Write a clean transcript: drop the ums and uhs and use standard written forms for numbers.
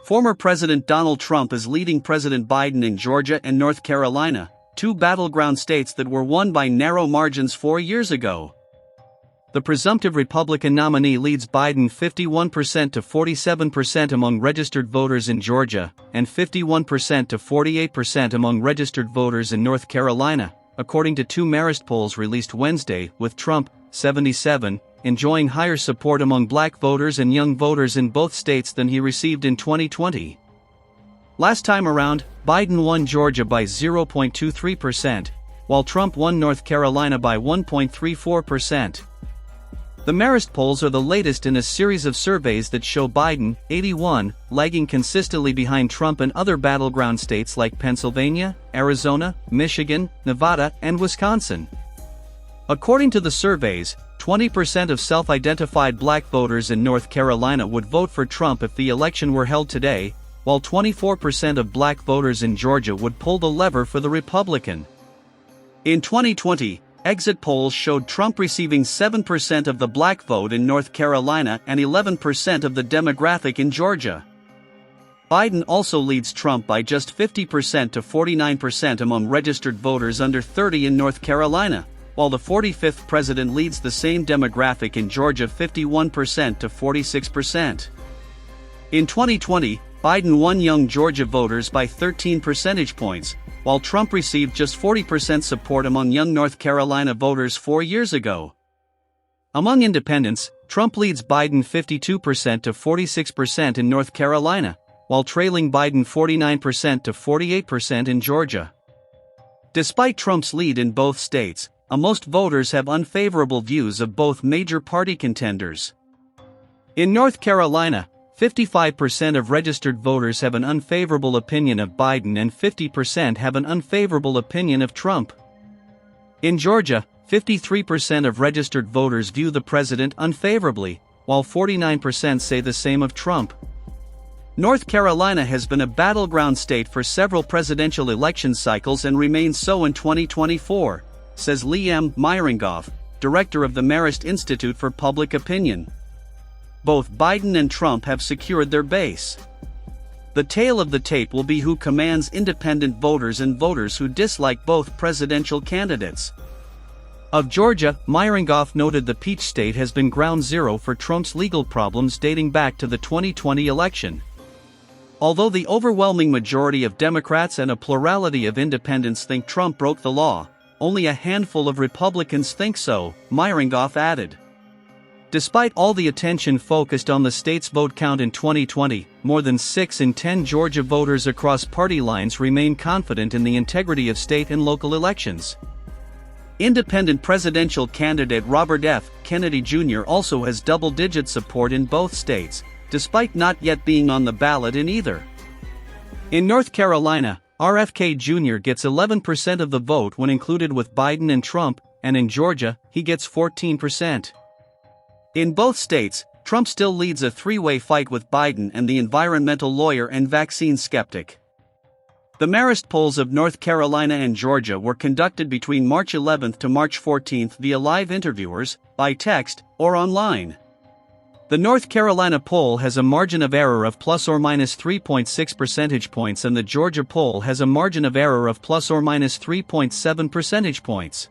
Former President Donald Trump is leading President Biden in Georgia and North Carolina, two battleground states that were won by narrow margins 4 years ago. The presumptive Republican nominee leads Biden 51% to 47% among registered voters in Georgia, and 51% to 48% among registered voters in North Carolina, according to two Marist polls released Wednesday, with Trump, 77, enjoying higher support among black voters and young voters in both states than he received in 2020. Last time around, Biden won Georgia by 0.23%, while Trump won North Carolina by 1.34%. The Marist polls are the latest in a series of surveys that show Biden, 81, lagging consistently behind Trump and other battleground states like Pennsylvania, Arizona, Michigan, Nevada, and Wisconsin. According to the surveys, 20% of self-identified black voters in North Carolina would vote for Trump if the election were held today, while 24% of black voters in Georgia would pull the lever for the Republican. In 2020, exit polls showed Trump receiving 7% of the black vote in North Carolina and 11% of the demographic in Georgia. Biden also leads Trump by just 50% to 49% among registered voters under 30 in North Carolina, while the 45th president leads the same demographic in Georgia 51% to 46%. In 2020, Biden won young Georgia voters by 13 percentage points, while Trump received just 40% support among young North Carolina voters 4 years ago. Among independents, Trump leads Biden 52% to 46% in North Carolina, while trailing Biden 49% to 48% in Georgia. Despite Trump's lead in both states, most voters have unfavorable views of both major party contenders. In North Carolina, 55% of registered voters have an unfavorable opinion of Biden and 50% have an unfavorable opinion of Trump. In Georgia, 53% of registered voters view the president unfavorably, while 49% say the same of Trump. North Carolina has been a battleground state for several presidential election cycles and remains so in 2024, says Lee M. Myringoff, director of the Marist Institute for Public Opinion. Both Biden and Trump have secured their base. The tale of the tape will be who commands independent voters and voters who dislike both presidential candidates. Of Georgia, Myringoff noted the Peach State has been ground zero for Trump's legal problems dating back to the 2020 election. Although the overwhelming majority of Democrats and a plurality of independents think Trump broke the law, only a handful of Republicans think so, Myringoff added. Despite all the attention focused on the state's vote count in 2020, more than 6 in 10 Georgia voters across party lines remain confident in the integrity of state and local elections. Independent presidential candidate Robert F. Kennedy Jr. also has double-digit support in both states, despite not yet being on the ballot in either. In North Carolina, RFK Jr. gets 11% of the vote when included with Biden and Trump, and in Georgia, he gets 14%. In both states, Trump still leads a three-way fight with Biden and the environmental lawyer and vaccine skeptic. The Marist polls of North Carolina and Georgia were conducted between March 11 to March 14 via live interviewers, by text, or online. The North Carolina poll has a margin of error of plus or minus 3.6 percentage points and the Georgia poll has a margin of error of plus or minus 3.7 percentage points.